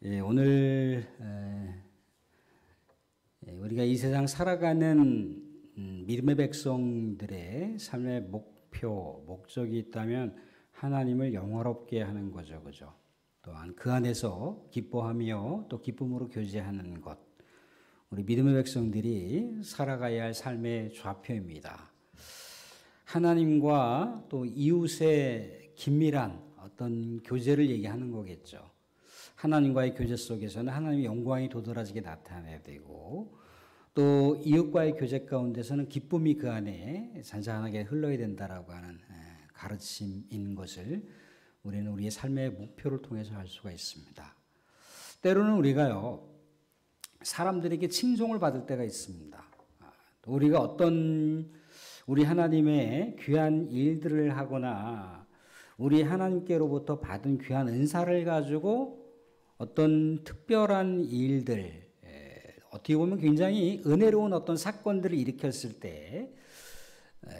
예, 오늘 우리가 이 세상 살아가는 믿음의 백성들의 삶의 목적이 있다면 하나님을 영화롭게 하는 거죠, 그죠? 또한 그 안에서 기뻐하며 또 기쁨으로 교제하는 것, 우리 믿음의 백성들이 살아가야 할 삶의 좌표입니다. 하나님과 또 이웃의 긴밀한 어떤 교제를 얘기하는 거겠죠. 하나님과의 교제 속에서는 하나님의 영광이 도드라지게 나타나야 되고, 또 이웃과의 교제 가운데서는 기쁨이 그 안에 잔잔하게 흘러야 된다라고 하는 가르침인 것을 우리는 우리의 삶의 목표를 통해서 알 수가 있습니다. 때로는 우리가요, 사람들에게 칭송을 받을 때가 있습니다. 우리가 어떤 우리 하나님의 귀한 일들을 하거나 우리 하나님께로부터 받은 귀한 은사를 가지고 어떤 특별한 일들, 어떻게 보면 굉장히 은혜로운 어떤 사건들을 일으켰을 때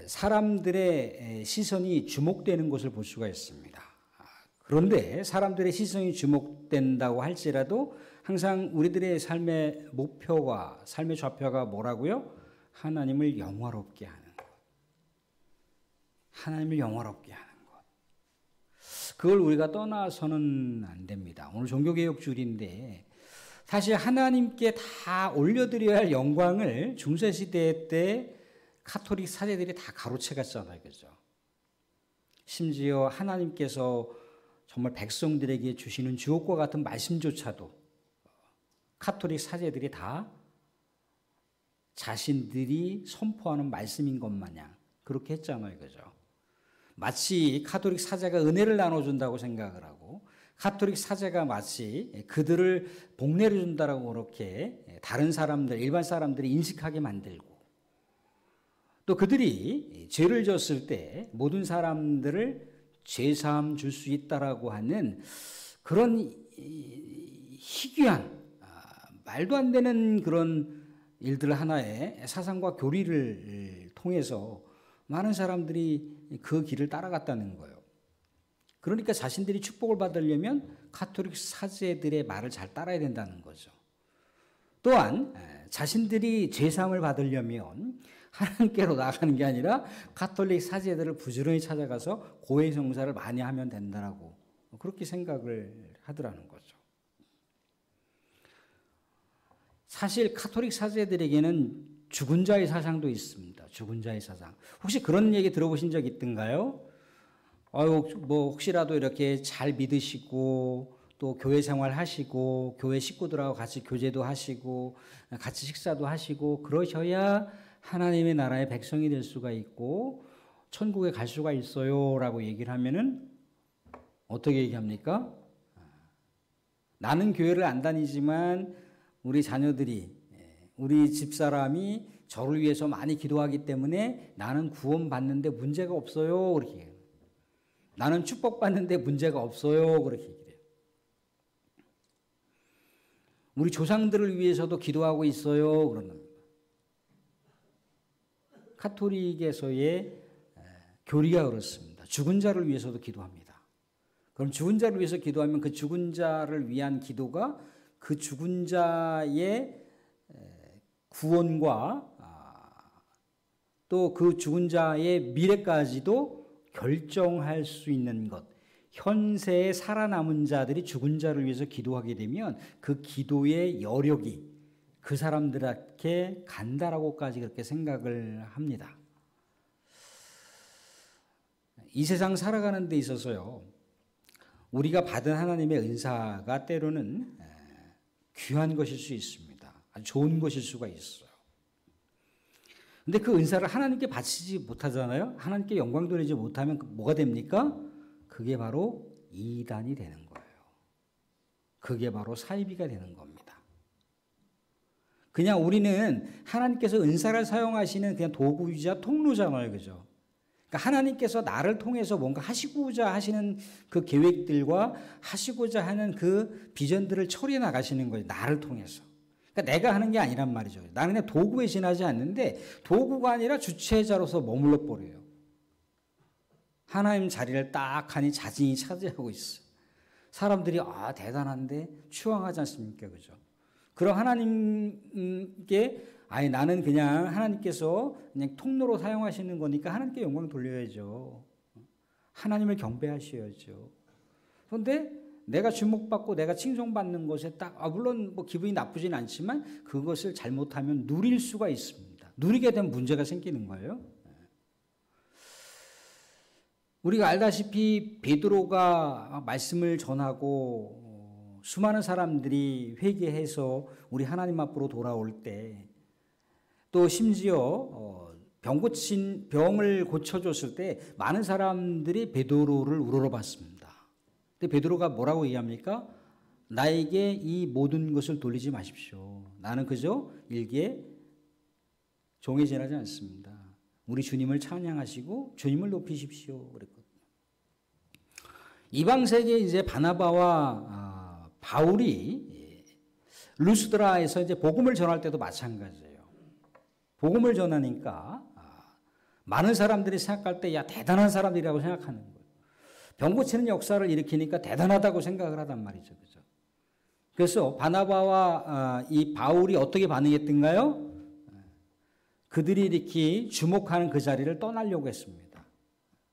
사람들의 시선이 주목되는 것을 볼 수가 있습니다. 그런데 사람들의 시선이 주목된다고 할지라도 항상 우리들의 삶의 목표와 삶의 좌표가 뭐라고요? 하나님을 영화롭게 하는 것. 하나님을 영화롭게 하는 것. 그걸 우리가 떠나서는 안 됩니다. 오늘 종교개혁 주일인데 사실 하나님께 다 올려드려야 할 영광을 중세시대 때 카톨릭 사제들이 다 가로채갔잖아요. 그죠? 심지어 하나님께서 정말 백성들에게 주시는 주옥과 같은 말씀조차도 카톨릭 사제들이 다 자신들이 선포하는 말씀인 것 마냥 그렇게 했잖아요. 그죠? 마치 카톨릭 사제가 은혜를 나눠준다고 생각을 하고 카톨릭 사제가 마치 그들을 복내려 준다라고 그렇게 다른 사람들, 일반 사람들이 인식하게 만들고 또 그들이 죄를 졌을 때 모든 사람들을 죄사함 줄 수 있다라고 하는 그런 희귀한 말도 안 되는 그런 일들 하나의 사상과 교리를 통해서 많은 사람들이 그 길을 따라갔다는 거예요. 그러니까 자신들이 축복을 받으려면 카톨릭 사제들의 말을 잘 따라야 된다는 거죠. 또한 자신들이 죄사함을 받으려면 하나님께로 나가는 게 아니라 카톨릭 사제들을 부지런히 찾아가서 고해성사를 많이 하면 된다라고 그렇게 생각을 하더라는 거죠. 사실 카톨릭 사제들에게는 죽은 자의 사상도 있습니다. 죽은 자의 사상. 혹시 그런 얘기 들어보신 적 있던가요? 뭐 혹시라도 이렇게 잘 믿으시고 또 교회 생활 하시고 교회 식구들하고 같이 교제도 하시고 같이 식사도 하시고 그러셔야 하나님의 나라의 백성이 될 수가 있고 천국에 갈 수가 있어요 라고 얘기를 하면은 어떻게 얘기합니까? 나는 교회를 안 다니지만 우리 자녀들이 우리 집사람이 저를 위해서 많이 기도하기 때문에 나는 구원받는데 문제가 없어요 그렇게 얘기해요. 나는 축복받는데 문제가 없어요 그렇게 얘기해요. 우리 조상들을 위해서도 기도하고 있어요 그러는 겁니다. 카톨릭에서의 교리가 그렇습니다. 죽은 자를 위해서도 기도합니다. 그럼 죽은 자를 위해서 기도하면 그 죽은 자를 위한 기도가 그 죽은 자의 구원과 또 그 죽은 자의 미래까지도 결정할 수 있는 것. 현세에 살아남은 자들이 죽은 자를 위해서 기도하게 되면 그 기도의 여력이 그 사람들에게 간다라고까지 그렇게 생각을 합니다. 이 세상 살아가는 데 있어서요, 우리가 받은 하나님의 은사가 때로는 귀한 것일 수 있습니다. 아주 좋은 것일 수가 있어요. 근데 그 은사를 하나님께 바치지 못하잖아요. 하나님께 영광 돌리지 못하면 뭐가 됩니까? 그게 바로 이단이 되는 거예요. 그게 바로 사이비가 되는 겁니다. 그냥 우리는 하나님께서 은사를 사용하시는 그냥 도구이자 통로잖아요. 그죠? 그러니까 하나님께서 나를 통해서 뭔가 하시고자 하시는 그 계획들과 하시고자 하는 그 비전들을 처리해 나가시는 거예요. 나를 통해서. 그러니까 내가 하는 게 아니란 말이죠. 나는 그냥 도구에 지나지 않는데 도구가 아니라 주체자로서 머물러 버려요. 하나님 자리를 딱 하니 자진이 차지하고 있어요. 사람들이 대단한데 추앙하지 않습니까? 그죠? 그럼 하나님께 나는 그냥 하나님께서 그냥 통로로 사용하시는 거니까 하나님께 영광 돌려야죠. 하나님을 경배하셔야죠. 그런데 내가 주목받고 내가 칭송받는 것에 딱 물론 뭐 기분이 나쁘진 않지만 그것을 잘못하면 누릴 수가 있습니다. 누리게 되면 문제가 생기는 거예요. 우리가 알다시피 베드로가 말씀을 전하고 수많은 사람들이 회개해서 우리 하나님 앞으로 돌아올 때, 또 심지어 병을 고쳐줬을 때 많은 사람들이 베드로를 우러러봤습니다. 근데 베드로가 뭐라고 얘기합니까? 나에게 이 모든 것을 돌리지 마십시오. 나는 그저 일기에 종에 지나지 않습니다. 우리 주님을 찬양하시고 주님을 높이십시오. 그랬거든요. 이방 세계에 이제 바나바와 바울이 루스드라에서 이제 복음을 전할 때도 마찬가지예요. 복음을 전하니까 많은 사람들이 생각할 때 대단한 사람들이라고 생각하는 거예요. 병 고치는 역사를 일으키니까 대단하다고 생각을 하단 말이죠. 그죠? 그래서 바나바와 이 바울이 어떻게 반응했던가요? 그들이 이렇게 주목하는 그 자리를 떠나려고 했습니다.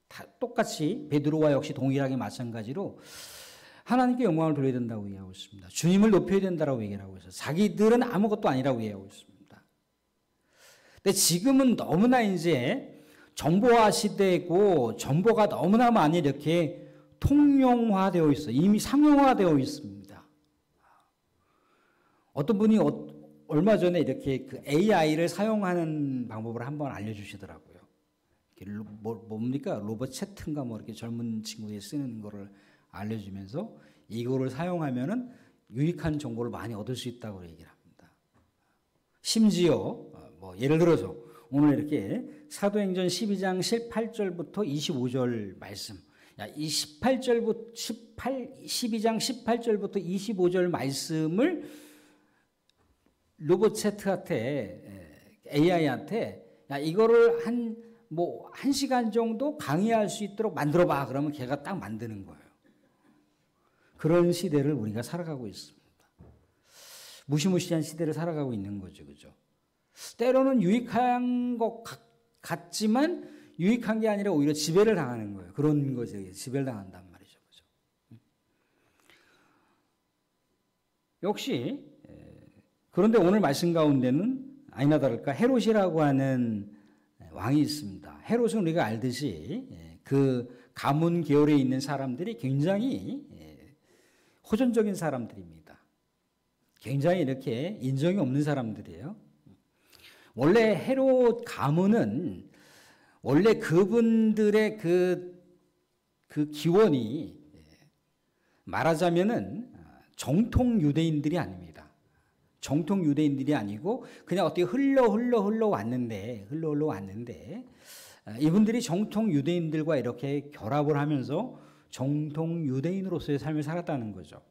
다 똑같이 베드로와 역시 동일하게 마찬가지로 하나님께 영광을 돌려야 된다고 얘기하고 있습니다. 주님을 높여야 된다고 얘기를 하고 있어요. 자기들은 아무것도 아니라고 얘기하고 있습니다. 근데 지금은 너무나 이제 정보화 시대고 정보가 너무나 많이 이렇게 통용화되어 있어요. 이미 상용화되어 있습니다. 어떤 분이 얼마 전에 이렇게 그 AI를 사용하는 방법을 한번 알려주시더라고요. 뭡니까? 로봇 채트인가 뭐 이렇게 젊은 친구들이 쓰는 거를 알려주면서 이거를 사용하면은 유익한 정보를 많이 얻을 수 있다고 얘기를 합니다. 심지어 뭐 예를 들어서 오늘 이렇게 사도행전 12장 18절부터 25절 말씀, 이 12장 18절부터 25절 말씀을 로봇 채트한테, AI한테 이거를 한 시간 정도 강의할 수 있도록 만들어봐. 그러면 걔가 딱 만드는 거예요. 그런 시대를 우리가 살아가고 있습니다. 무시무시한 시대를 살아가고 있는 거죠. 그죠? 때로는 유익한 것 같지만 유익한 게 아니라 오히려 지배를 당하는 거예요. 그런 거죠. 지배를 당한단 말이죠. 그죠? 역시 그런데 오늘 말씀 가운데는 아니나 다를까 헤롯이라고 하는 왕이 있습니다. 헤롯은 우리가 알듯이 그 가문 계열에 있는 사람들이 굉장히 호전적인 사람들입니다. 굉장히 이렇게 인정이 없는 사람들이에요. 원래 헤롯 가문은 원래 그분들의 그 기원이 말하자면은 정통 유대인들이 아닙니다. 정통 유대인들이 아니고 그냥 어떻게 흘러 왔는데 이분들이 정통 유대인들과 이렇게 결합을 하면서 정통 유대인으로서의 삶을 살았다는 거죠.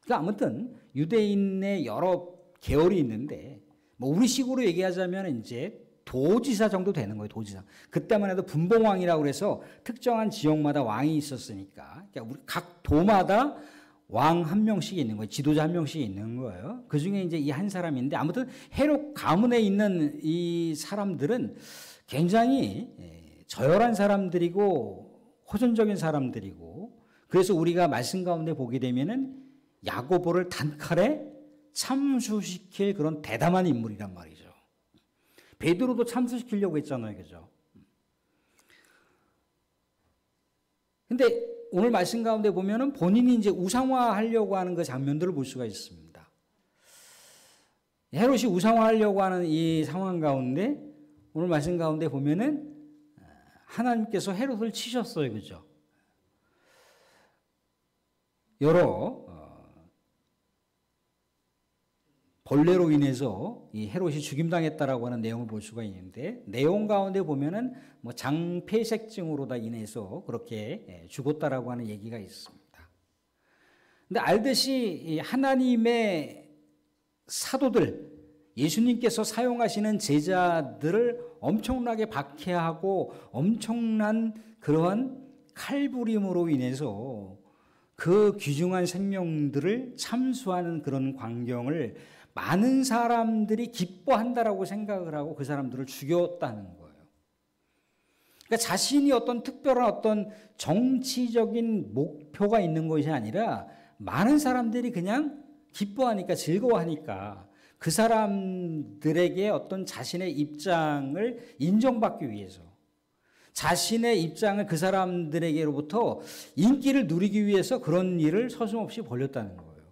그러니까 아무튼 유대인의 여러 계열이 있는데 뭐 우리식으로 얘기하자면 이제 도지사 정도 되는 거예요. 도지사. 그때만 해도 분봉왕이라고 해서 특정한 지역마다 왕이 있었으니까 그러니까 우리 각 도마다 왕 한 명씩 있는 거예요. 지도자 한 명씩 있는 거예요. 그 중에 이제 이 한 사람인데 아무튼 헤롯 가문에 있는 이 사람들은 굉장히 저열한 사람들이고 호전적인 사람들이고 그래서 우리가 말씀 가운데 보게 되면은 야고보를 단칼에 참수시킬 그런 대담한 인물이란 말이죠. 베드로도 참수시키려고 했잖아요. 그죠? 근데 오늘 말씀 가운데 보면은 본인이 이제 우상화하려고 하는 그 장면들을 볼 수가 있습니다. 헤롯이 우상화하려고 하는 이 상황 가운데 오늘 말씀 가운데 보면은 하나님께서 헤롯을 치셨어요. 그죠? 여러 벌레로 인해서 이 헤롯이 죽임당했다라고 하는 내용을 볼 수가 있는데 내용 가운데 보면은 뭐 장폐색증으로 다 인해서 그렇게 죽었다라고 하는 얘기가 있습니다. 근데 알듯이 하나님의 사도들 예수님께서 사용하시는 제자들을 엄청나게 박해하고 엄청난 그러한 칼부림으로 인해서 그 귀중한 생명들을 참수하는 그런 광경을 많은 사람들이 기뻐한다라고 생각을 하고 그 사람들을 죽였다는 거예요. 그러니까 자신이 어떤 특별한 어떤 정치적인 목표가 있는 것이 아니라 많은 사람들이 그냥 기뻐하니까, 즐거워하니까 그 사람들에게 어떤 자신의 입장을 인정받기 위해서, 자신의 입장을 그 사람들에게로부터 인기를 누리기 위해서 그런 일을 서슴없이 벌였다는 거예요.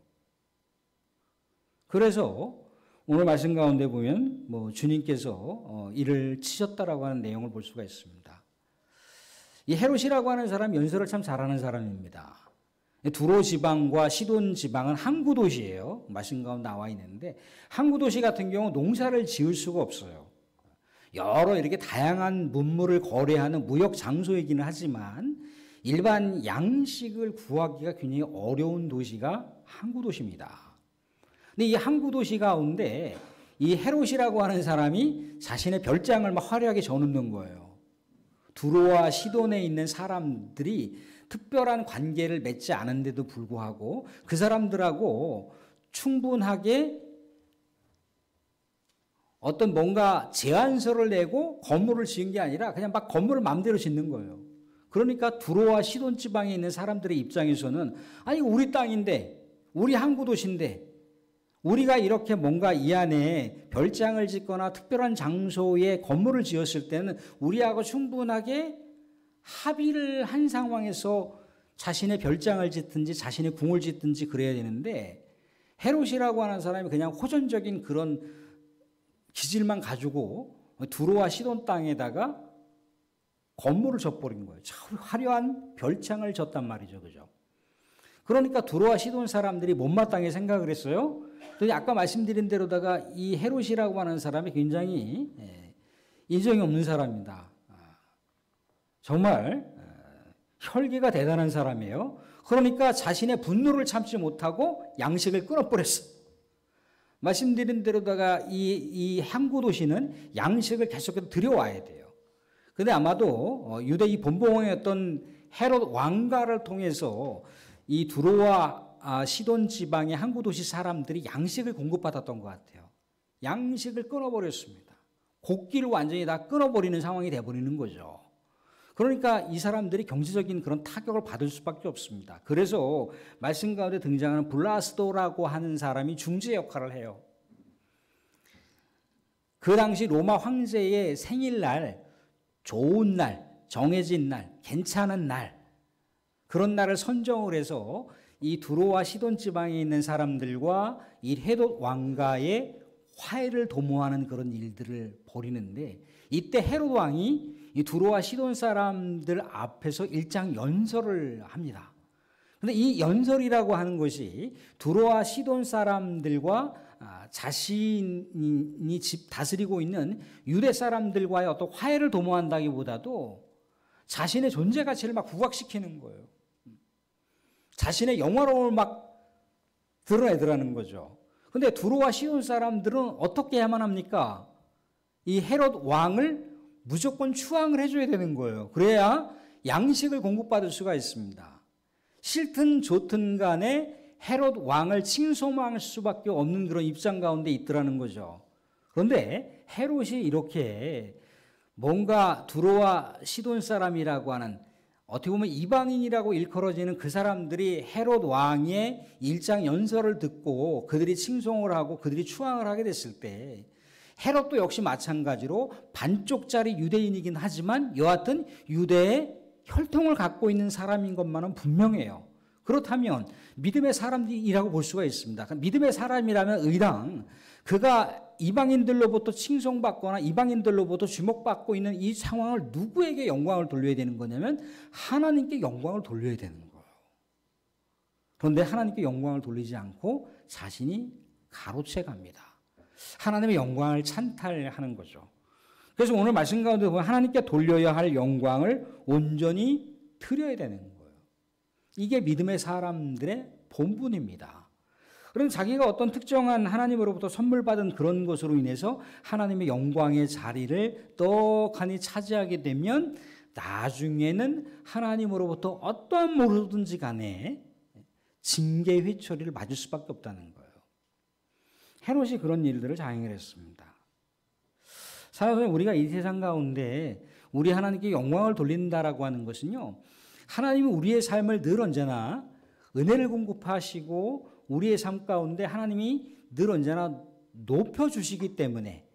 그래서 오늘 말씀 가운데 보면 주님께서 이를 치셨다라고 하는 내용을 볼 수가 있습니다. 이 헤롯이라고 하는 사람 연설을 참 잘하는 사람입니다. 두로 지방과 시돈 지방은 항구 도시예요. 말씀 가운데 나와 있는데 항구 도시 같은 경우 농사를 지을 수가 없어요. 여러 이렇게 다양한 문물을 거래하는 무역 장소이기는 하지만 일반 양식을 구하기가 굉장히 어려운 도시가 항구 도시입니다. 근데 이 항구 도시 가운데 이 헤롯이라고 하는 사람이 자신의 별장을 막 화려하게 저놓는 거예요. 두로와 시돈에 있는 사람들이 특별한 관계를 맺지 않은데도 불구하고 그 사람들하고 충분하게 어떤 뭔가 제안서를 내고 건물을 지은 게 아니라 그냥 막 건물을 마음대로 짓는 거예요. 그러니까 두로와 시돈 지방에 있는 사람들의 입장에서는 아니 우리 땅인데, 우리 항구 도시인데 우리가 이렇게 뭔가 이 안에 별장을 짓거나 특별한 장소에 건물을 지었을 때는 우리하고 충분하게 합의를 한 상황에서 자신의 별장을 짓든지 자신의 궁을 짓든지 그래야 되는데 헤롯이라고 하는 사람이 그냥 호전적인 그런 기질만 가지고 두로와 시돈 땅에다가 건물을 져버린 거예요. 참 화려한 별장을 졌단 말이죠. 그죠? 그러니까 두로와 시돈 사람들이 못마땅하게 생각을 했어요. 아까 말씀드린 대로다가 이 헤롯이라고 하는 사람이 굉장히 인정이 없는 사람입니다. 정말 혈기가 대단한 사람이에요. 그러니까 자신의 분노를 참지 못하고 양식을 끊어버렸어. 말씀드린 대로다가 이 항구 도시는 양식을 계속해서 들여와야 돼요. 근데 아마도 유대 이 본봉이었던 헤롯 왕가를 통해서 이 두로와 시돈 지방의 항구 도시 사람들이 양식을 공급받았던 것 같아요. 양식을 끊어버렸습니다. 곡기를 완전히 다 끊어버리는 상황이 돼버리는 거죠. 그러니까 이 사람들이 경제적인 그런 타격을 받을 수밖에 없습니다. 그래서 말씀 가운데 등장하는 블라스도라고 하는 사람이 중재 역할을 해요. 그 당시 로마 황제의 생일날, 좋은 날, 정해진 날, 괜찮은 날, 그런 날을 선정을 해서 이 두로와 시돈 지방에 있는 사람들과 이 헤롯 왕가의 화해를 도모하는 그런 일들을 벌이는데 이때 헤롯 왕이 이 두로와 시돈 사람들 앞에서 일장 연설을 합니다. 그런데 이 연설이라고 하는 것이 두로와 시돈 사람들과 자신이 다스리고 있는 유대 사람들과의 어떤 화해를 도모한다기보다도 자신의 존재 가치를 막 부각시키는 거예요. 자신의 영화로움을 막 드러내더라는 거죠. 그런데 두로와 시돈 사람들은 어떻게 해야만 합니까? 이 헤롯 왕을 무조건 추앙을 해줘야 되는 거예요. 그래야 양식을 공급받을 수가 있습니다. 싫든 좋든 간에 헤롯 왕을 칭송할 수밖에 없는 그런 입장 가운데 있더라는 거죠. 그런데 헤롯이 이렇게 뭔가 두로와 시돈 사람이라고 하는 어떻게 보면 이방인이라고 일컬어지는 그 사람들이 헤롯 왕의 일장 연설을 듣고 그들이 칭송을 하고 그들이 추앙을 하게 됐을 때 헤롯도 역시 마찬가지로 반쪽짜리 유대인이긴 하지만 여하튼 유대의 혈통을 갖고 있는 사람인 것만은 분명해요. 그렇다면 믿음의 사람이라고 볼 수가 있습니다. 믿음의 사람이라면 의당 그가 이방인들로부터 칭송받거나 이방인들로부터 주목받고 있는 이 상황을 누구에게 영광을 돌려야 되는 거냐면 하나님께 영광을 돌려야 되는 거예요. 그런데 하나님께 영광을 돌리지 않고 자신이 가로채 갑니다. 하나님의 영광을 찬탈하는 거죠. 그래서 오늘 말씀 가운데 보면 하나님께 돌려야 할 영광을 온전히 드려야 되는 거예요. 이게 믿음의 사람들의 본분입니다. 그럼 자기가 어떤 특정한 하나님으로부터 선물 받은 그런 것으로 인해서 하나님의 영광의 자리를 떡하니 차지하게 되면 나중에는 하나님으로부터 어떠한 모르든지 간에 징계 회초리를 맞을 수밖에 없다는 거예요. 헤롯이 그런 일들을 자행을 했습니다. 사실 우리가 이 세상 가운데 우리 하나님께 영광을 돌린다라고 하는 것은요, 하나님이 우리의 삶을 늘 언제나 은혜를 공급하시고 우리의 삶 가운데 하나님이 늘 언제나 높여주시기 때문에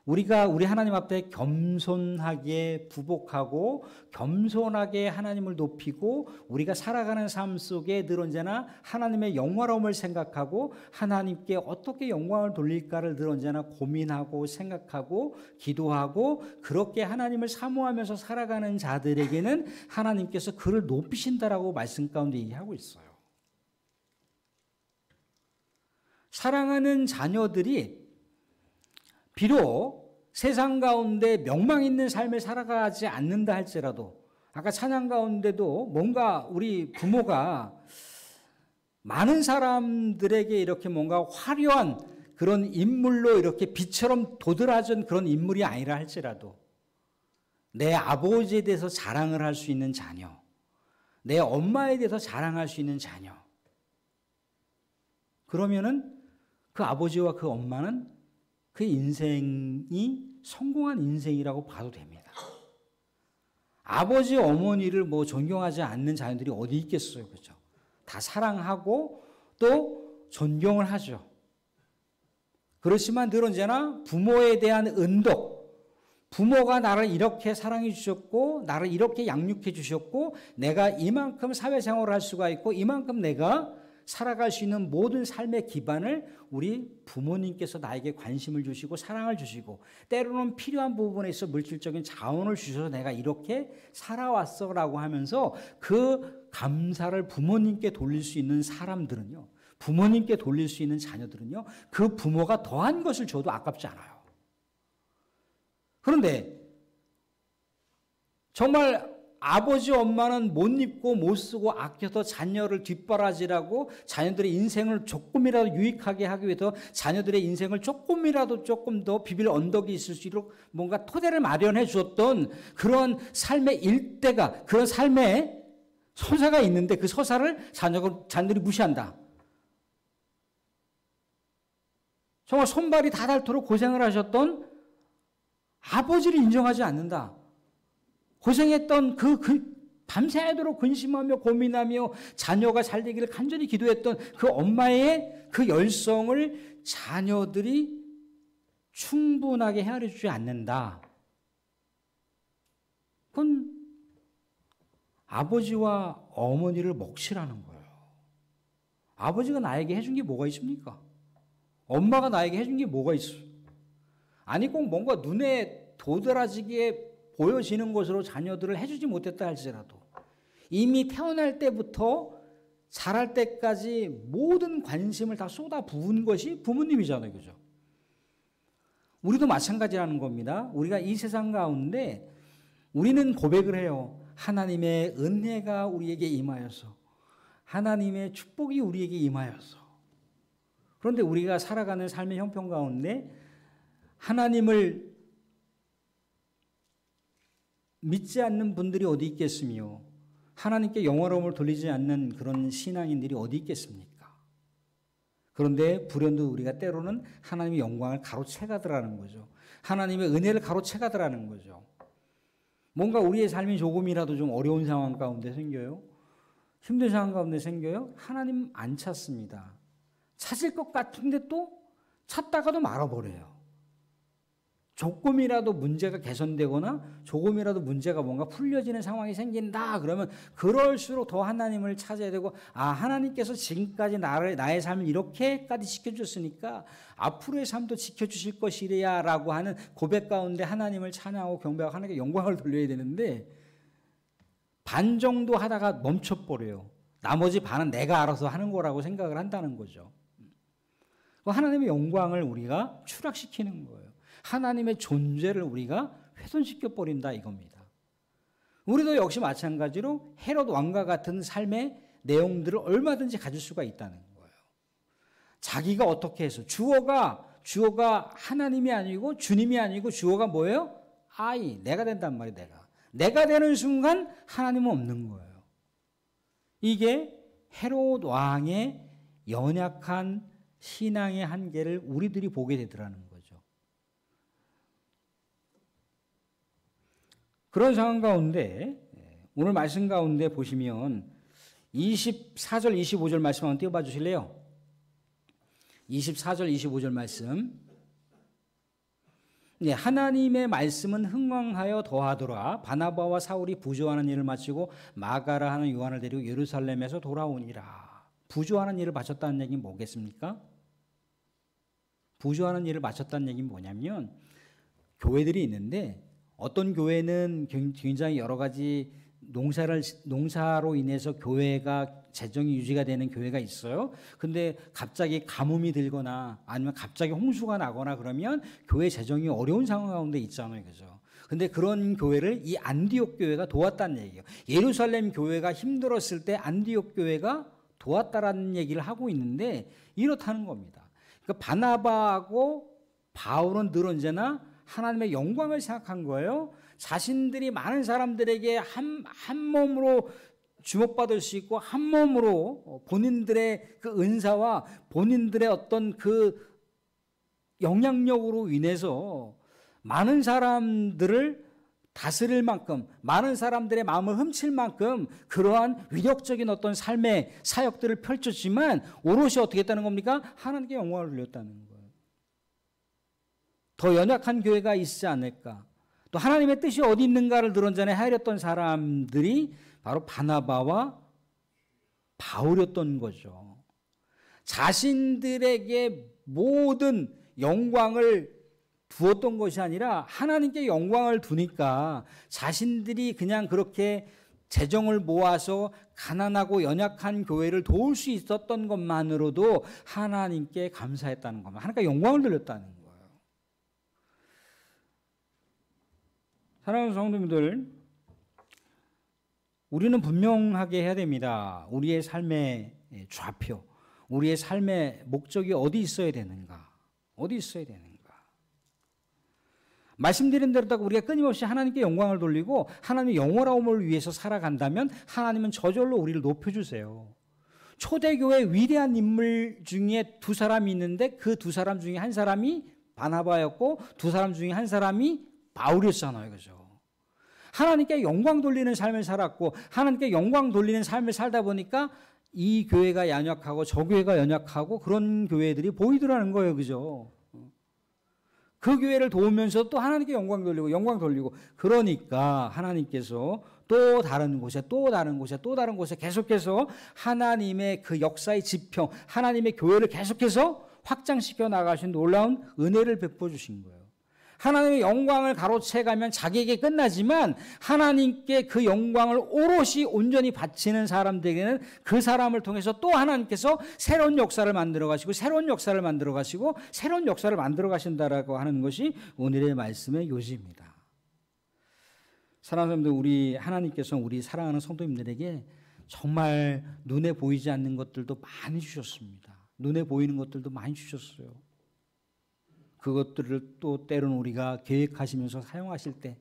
우리가 우리 하나님 앞에 겸손하게 부복하고 겸손하게 하나님을 높이고 우리가 살아가는 삶 속에 늘 언제나 하나님의 영화로움을 생각하고 하나님께 어떻게 영광을 돌릴까를 늘 언제나 고민하고 생각하고 기도하고 그렇게 하나님을 사모하면서 살아가는 자들에게는 하나님께서 그를 높이신다라고 말씀 가운데 얘기하고 있어요. 사랑하는 자녀들이 비록 세상 가운데 명망 있는 삶을 살아가지 않는다 할지라도 아까 찬양 가운데도 뭔가 우리 부모가 많은 사람들에게 이렇게 뭔가 화려한 그런 인물로 이렇게 빛처럼 도드라진 그런 인물이 아니라 할지라도 내 아버지에 대해서 자랑을 할 수 있는 자녀, 내 엄마에 대해서 자랑할 수 있는 자녀, 그러면은 그 아버지와 그 엄마는 그 인생이 성공한 인생이라고 봐도 됩니다. 아버지, 어머니를 뭐 존경하지 않는 자녀들이 어디 있겠어요, 그죠? 다 사랑하고 또 존경을 하죠. 그렇지만 늘 언제나 부모에 대한 은덕, 부모가 나를 이렇게 사랑해 주셨고 나를 이렇게 양육해 주셨고 내가 이만큼 사회생활을 할 수가 있고 이만큼 내가 살아갈 수 있는 모든 삶의 기반을 우리 부모님께서 나에게 관심을 주시고 사랑을 주시고 때로는 필요한 부분에 있어 물질적인 자원을 주셔서 내가 이렇게 살아왔어라고 하면서 그 감사를 부모님께 돌릴 수 있는 사람들은요, 부모님께 돌릴 수 있는 자녀들은요, 그 부모가 더한 것을 줘도 아깝지 않아요. 그런데 정말 아버지 엄마는 못 입고 못 쓰고 아껴서 자녀를 뒷바라지라고 자녀들의 인생을 조금이라도 유익하게 하기 위해서 자녀들의 인생을 조금이라도 조금 더 비빌 언덕이 있을 수 있도록 뭔가 토대를 마련해 주었던 그런 삶의 일대가, 그런 삶의 서사가 있는데 그 서사를 자녀들이 무시한다. 정말 손발이 다 닳도록 고생을 하셨던 아버지를 인정하지 않는다. 고생했던 밤새도록 근심하며 고민하며 자녀가 잘 되기를 간절히 기도했던 그 엄마의 그 열성을 자녀들이 충분하게 헤아려 주지 않는다. 그건 아버지와 어머니를 먹칠하는 거예요. 아버지가 나에게 해준 게 뭐가 있습니까? 엄마가 나에게 해준 게 뭐가 있어요? 아니 꼭 뭔가 눈에 도드라지게 보여지는 것으로 자녀들을 해주지 못했다 할지라도 이미 태어날 때부터 자랄 때까지 모든 관심을 다 쏟아 부은 것이 부모님이잖아요. 그죠? 우리도 마찬가지라는 겁니다. 우리가 이 세상 가운데 우리는 고백을 해요. 하나님의 은혜가 우리에게 임하여서, 하나님의 축복이 우리에게 임하여서. 그런데 우리가 살아가는 삶의 형편 가운데 하나님을 믿지 않는 분들이 어디 있겠으며 하나님께 영화로움을 돌리지 않는 그런 신앙인들이 어디 있겠습니까? 그런데 불현듯 우리가 때로는 하나님의 영광을 가로채가더라는 거죠. 하나님의 은혜를 가로채가더라는 거죠. 뭔가 우리의 삶이 조금이라도 좀 어려운 상황 가운데 생겨요. 힘든 상황 가운데 생겨요. 하나님 안 찾습니다. 찾을 것 같은데 또 찾다가도 말아버려요. 조금이라도 문제가 개선되거나 조금이라도 문제가 뭔가 풀려지는 상황이 생긴다 그러면 그럴수록 더 하나님을 찾아야 되고, 아, 하나님께서 지금까지 나의 삶을 이렇게까지 지켜주셨으니까 앞으로의 삶도 지켜주실 것이래야 라고 하는 고백 가운데 하나님을 찬양하고 경배하고 하나님께 영광을 돌려야 되는데 반 정도 하다가 멈춰버려요. 나머지 반은 내가 알아서 하는 거라고 생각을 한다는 거죠. 하나님의 영광을 우리가 추락시키는 거예요. 하나님의 존재를 우리가 훼손시켜 버린다 이겁니다. 우리도 역시 마찬가지로 헤롯 왕과 같은 삶의 내용들을 얼마든지 가질 수가 있다는 거예요. 자기가 어떻게 해서 주어가 하나님이 아니고 주님이 아니고 주어가 뭐예요? 내가 된단 말이에요. 내가 되는 순간 하나님은 없는 거예요. 이게 헤롯 왕의 연약한 신앙의 한계를 우리들이 보게 되더라는 거죠. 그런 상황 가운데 오늘 말씀 가운데 보시면 24절 25절 말씀 한번 띄워봐 주실래요? 24절 25절 말씀. 네, 하나님의 말씀은 흥왕하여 더하더라. 바나바와 사울이 부조하는 일을 마치고 마가라 하는 요한을 데리고 예루살렘에서 돌아오니라. 부조하는 일을 마쳤다는 얘기는 뭐겠습니까? 부조하는 일을 마쳤다는 얘기는 뭐냐면 교회들이 있는데 어떤 교회는 굉장히 여러 가지 농사로 인해서 교회가 재정이 유지가 되는 교회가 있어요. 근데 갑자기 가뭄이 들거나 아니면 갑자기 홍수가 나거나 그러면 교회 재정이 어려운 상황 가운데 있잖아요. 그죠? 근데 그런 교회를 이 안디옥 교회가 도왔다는 얘기예요. 예루살렘 교회가 힘들었을 때 안디옥 교회가 도왔다라는 얘기를 하고 있는데 이렇다는 겁니다. 그러니까 바나바하고 바울은 늘 언제나 하나님의 영광을 생각한 거예요. 자신들이 많은 사람들에게 한 몸으로 주목받을 수 있고 한 몸으로 본인들의 그 은사와 본인들의 어떤 그 영향력으로 인해서 많은 사람들을 다스릴 만큼 많은 사람들의 마음을 훔칠 만큼 그러한 위력적인 어떤 삶의 사역들을 펼쳤지만 오롯이 어떻게 했다는 겁니까? 하나님께 영광을 돌렸다는 거예요. 더 연약한 교회가 있지 않을까? 또 하나님의 뜻이 어디 있는가를 늘 언제나 헤아렸던 사람들이 바로 바나바와 바울이었던 거죠. 자신들에게 모든 영광을 두었던 것이 아니라 하나님께 영광을 두니까 자신들이 그냥 그렇게 재정을 모아서 가난하고 연약한 교회를 도울 수 있었던 것만으로도 하나님께 감사했다는 겁니다. 하나님께 영광을 돌렸다는 거예요. 사랑하는 성도님들, 우리는 분명하게 해야 됩니다. 우리의 삶의 좌표, 우리의 삶의 목적이 어디 있어야 되는가? 어디 있어야 되는가? 말씀드린 대로 우리가 끊임없이 하나님께 영광을 돌리고 하나님의 영원함을 위해서 살아간다면 하나님은 저절로 우리를 높여주세요. 초대교회 위대한 인물 중에 두 사람이 있는데 그 두 사람 중에 한 사람이 바나바였고 두 사람 중에 한 사람이 바울이었잖아요. 그죠? 하나님께 영광 돌리는 삶을 살았고 하나님께 영광 돌리는 삶을 살다 보니까 이 교회가 연약하고 저 교회가 연약하고 그런 교회들이 보이더라는 거예요. 그죠? 그 교회를 도우면서 또 하나님께 영광 돌리고 그러니까 하나님께서 또 다른 곳에 계속해서 하나님의 그 역사의 지평, 하나님의 교회를 계속해서 확장시켜 나가신 놀라운 은혜를 베풀어 주신 거예요. 하나님의 영광을 가로채가면 자기에게 끝나지만 하나님께 그 영광을 오롯이 온전히 바치는 사람들에게는 그 사람을 통해서 또 하나님께서 새로운 역사를 만들어 가시고 새로운 역사를 만들어 가신다라고 하는 것이 오늘의 말씀의 요지입니다. 사랑하는 사람들, 우리 하나님께서 우리 사랑하는 성도님들에게 정말 눈에 보이지 않는 것들도 많이 주셨습니다. 눈에 보이는 것들도 많이 주셨어요. 그것들을 또 때로는 우리가 계획하시면서 사용하실 때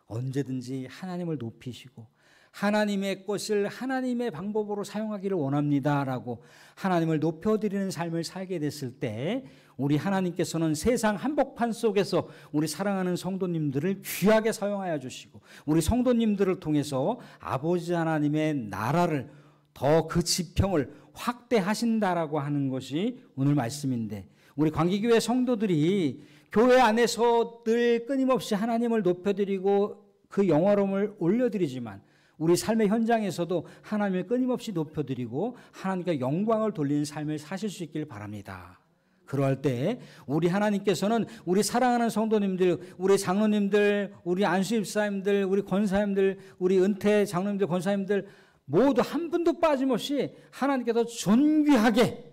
언제든지 하나님을 높이시고 하나님의 것을 하나님의 방법으로 사용하기를 원합니다라고 하나님을 높여드리는 삶을 살게 됐을 때 우리 하나님께서는 세상 한복판 속에서 우리 사랑하는 성도님들을 귀하게 사용하여 주시고 우리 성도님들을 통해서 아버지 하나님의 나라를 더 그 지평을 확대하신다라고 하는 것이 오늘 말씀인데 우리 광기교회 성도들이 교회 안에서 늘 끊임없이 하나님을 높여드리고 그 영화로움을 올려드리지만 우리 삶의 현장에서도 하나님을 끊임없이 높여드리고 하나님께 영광을 돌리는 삶을 사실 수 있길 바랍니다. 그럴 때 우리 하나님께서는 우리 사랑하는 성도님들, 우리 장로님들, 우리 안수집사님들, 우리 권사님들, 우리 은퇴 장로님들, 권사님들 모두 한 분도 빠짐없이 하나님께서 존귀하게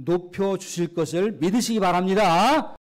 높여주실 것을 믿으시기 바랍니다.